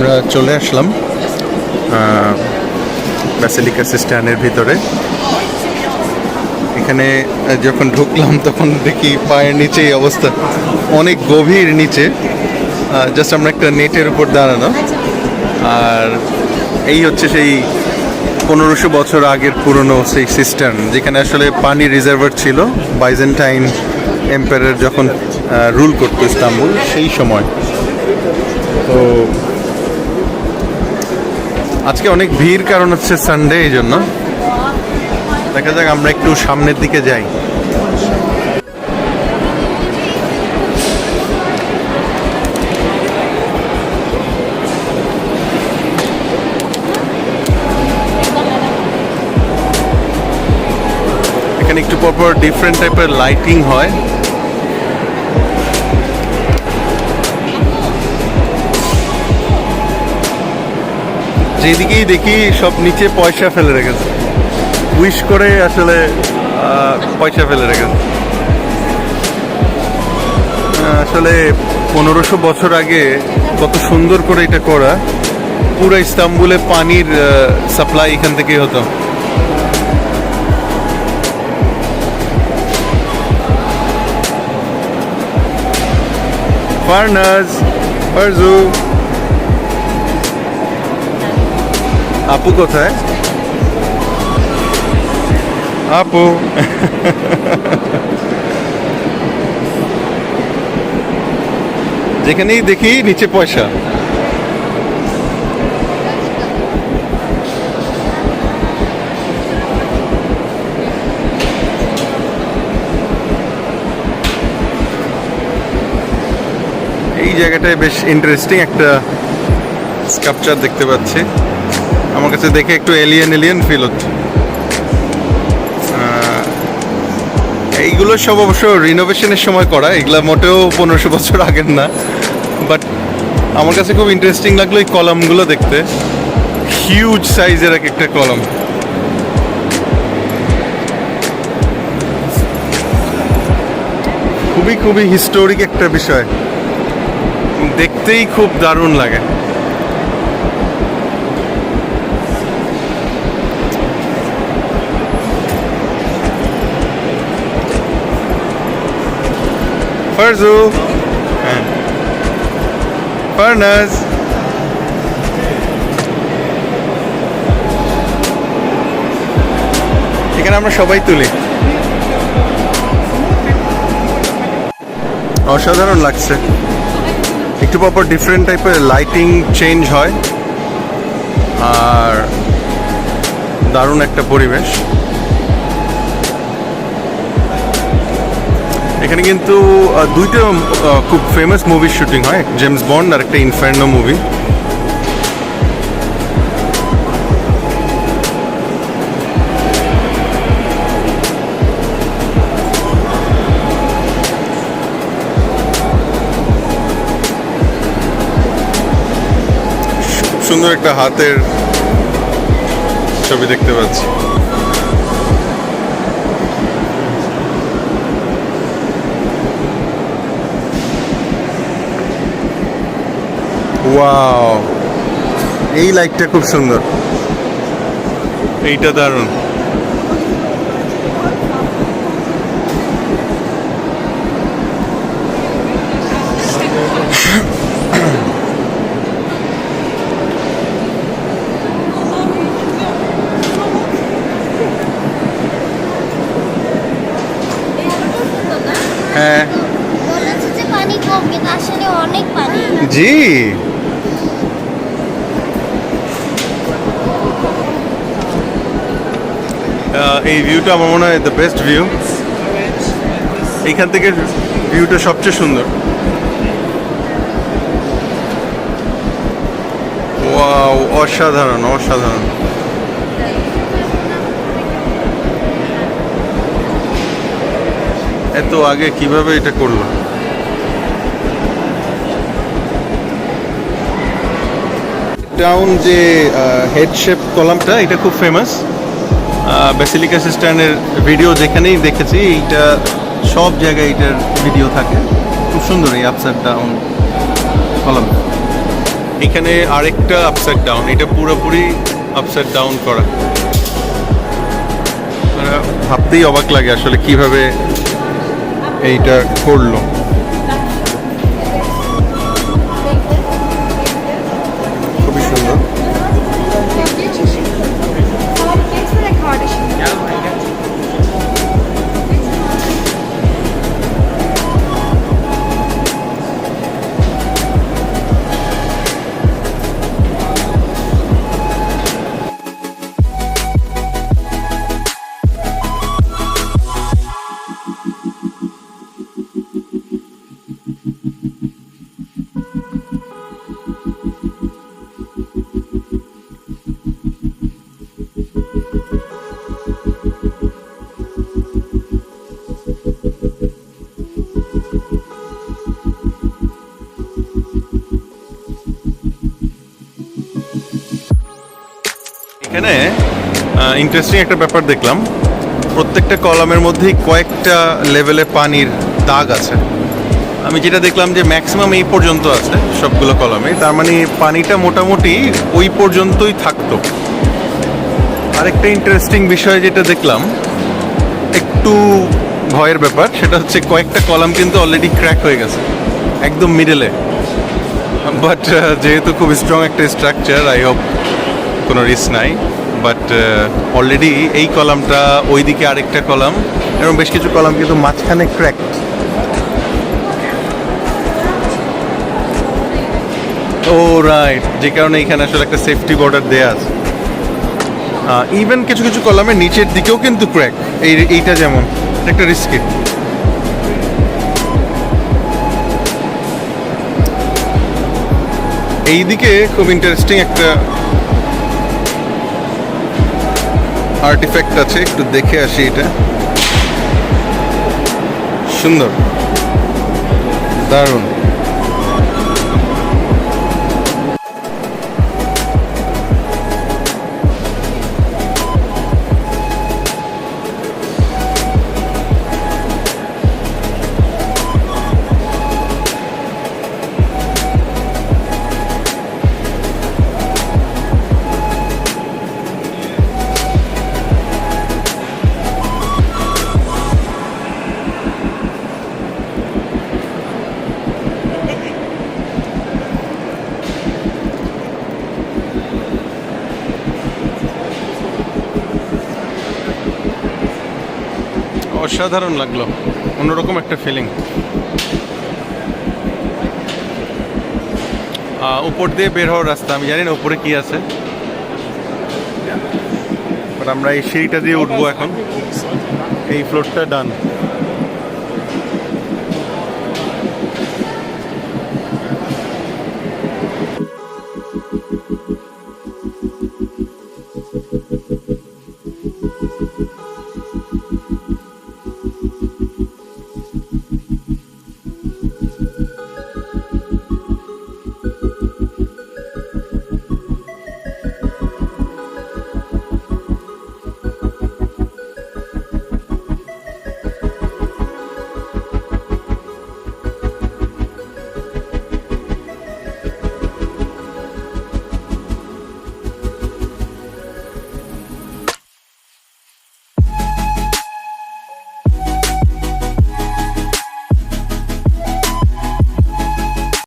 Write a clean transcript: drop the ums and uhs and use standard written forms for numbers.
আমরা চলে আসলাম ব্যাসিলিকা সিস্টানের ভিতরে। এখানে যখন ঢুকলাম তখন দেখি পায়ের নিচে এই অবস্থা, অনেক গভীর নিচে। জাস্ট আমরা একটা নেটের উপর দাঁড়ানো, আর এই হচ্ছে সেই 1500 বছর আগের পুরনো সেই সিস্টার্ন, যেখানে আসলে পানি রিজার্ভার ছিল বাইজেন্টাইন এম্পায়ার যখন রুল করতো ইস্তাম্বুল সেই সময়। তো আজকে অনেক ভিড়, কারণ হচ্ছে সানডে, এই জন্য। দেখা যাক, আমরা একটু সামনের দিকে যাই। এখানে একটু পরপর ডিফারেন্ট টাইপের লাইটিং হয়। যেদিকেই দেখি সব নিচে পয়সা ফেলে রেখেছে, উইশ করে আসলে পয়সা ফেলে রেখেছে। আসলে 1500 বছর আগে কত সুন্দর করে এটা করা। পুরো ইস্তাম্বুলে পানির সাপ্লাই এখান থেকেই হতো। ফার্নাস, আরজু, আপু কোথায়? আপু যেখানেই দেখি নিচে পয়সা। এই জায়গাটায় বেশ ইন্টারেস্টিং একটা স্কাল্পচার দেখতে পাচ্ছি। আমার কাছে দেখে একটু এলিয়েন ফিল হচ্ছে। এইগুলো সব অবশ্য রিনোভেশনের সময় করা, এগুলা মোটেও 1500 বছর আগের না। বাট আমার কাছে খুব ইন্টারেস্টিং লাগলো এই কলামগুলো দেখতে। হিউজ সাইজের এক একটা কলম। খুবই হিস্টোরিক একটা বিষয়, দেখতেই খুব দারুণ লাগে। ফারজু, হ্যাঁ, ফারনাস, এখানে আমরা সবাই তুলি। অসাধারণ লাগছে। একটু পরপর ডিফারেন্ট টাইপের লাইটিং চেঞ্জ হয়, আর দারুণ একটা পরিবেশ। এখানে কিন্তু দুইটা খুব ফেমাস মুভির শুটিং হয়, জেমস বন্ড আর একটা ইনফার্নো মুভি। সুন্দর একটা হাতের ছবি দেখতে পাচ্ছি। ওয়াও, এই লাইটটা খুব সুন্দর, এইটা দারুণ। হ্যাঁ, পানি কম, কিন্তু আসলে অনেক পানি। জি, এই ভিউটা আমার মনে হয় দ্য বেস্ট ভিউ। এইখান থেকে ভিউটা সবচেয়ে সুন্দর। ওয়াও, অসাধারণ অসাধারণ। এত আগে কিভাবে এটা করলো? ডাউন যে হেড শেপ কলামটা, এটা খুব ফেমাস। ব্যাসিলিকা সিস্টানের ভিডিও যেখানেই দেখেছি, এইটা সব জায়গায় এটার ভিডিও থাকে। খুব সুন্দর এই আপসাইড ডাউন কলাম। এখানে আরেকটা আপসাইড ডাউন, এটা পুরোপুরি আপসাইড ডাউন করা। মানে ভাবতেই অবাক লাগে আসলে কিভাবে এইটা করলো। খুবই সুন্দর। এখানে ইন্টারেস্টিং একটা ব্যাপার দেখলাম, প্রত্যেকটা কলামের মধ্যেই কয়েকটা লেভেলে পানির দাগ আছে। আমি যেটা দেখলাম যে ম্যাক্সিমাম এই পর্যন্ত আছে সবগুলো কলামে, তার মানে পানিটা মোটামুটি ওই পর্যন্তই থাকতো। আরেকটা ইন্টারেস্টিং বিষয় যেটা দেখলাম, একটু ভয়ের ব্যাপার, সেটা হচ্ছে কয়েকটা কলাম কিন্তু অলরেডি ক্র্যাক হয়ে গেছে একদম মিডলে। বাট যেহেতু খুব স্ট্রং একটা স্ট্রাকচার, আই হোপ কোনো রিস্ক নাই। বাট অলরেডি এই কলামটা, ওইদিকে আরেকটা কলাম, এবং বেশ কিছু কলাম কিন্তু মাঝখানে ক্র্যাক। ও রাইট, যে কারণে এখানে আসলে একটা সেফটি বর্ডার দেয়া আছে। ইভেন কিছু কিছু কলামের নিচের দিকেও কিন্তু ক্র্যাক, এইটা যেমন একটা রিস্কি। এইদিকে খুব ইন্টারেস্টিং একটা আর্টিফ্যাক্ট আছে, একটু দেখে আসি। এটা সুন্দর, দারুণ। অসাধারণ লাগলো, অন্যরকম একটা ফিলিং। উপর দিয়ে বের হওয়ার রাস্তা, আমি জানি না উপরে কি আছে, বাট আমরা এই সিঁড়িটা দিয়ে উঠবো এখন। এই ফ্লোরটা ডান।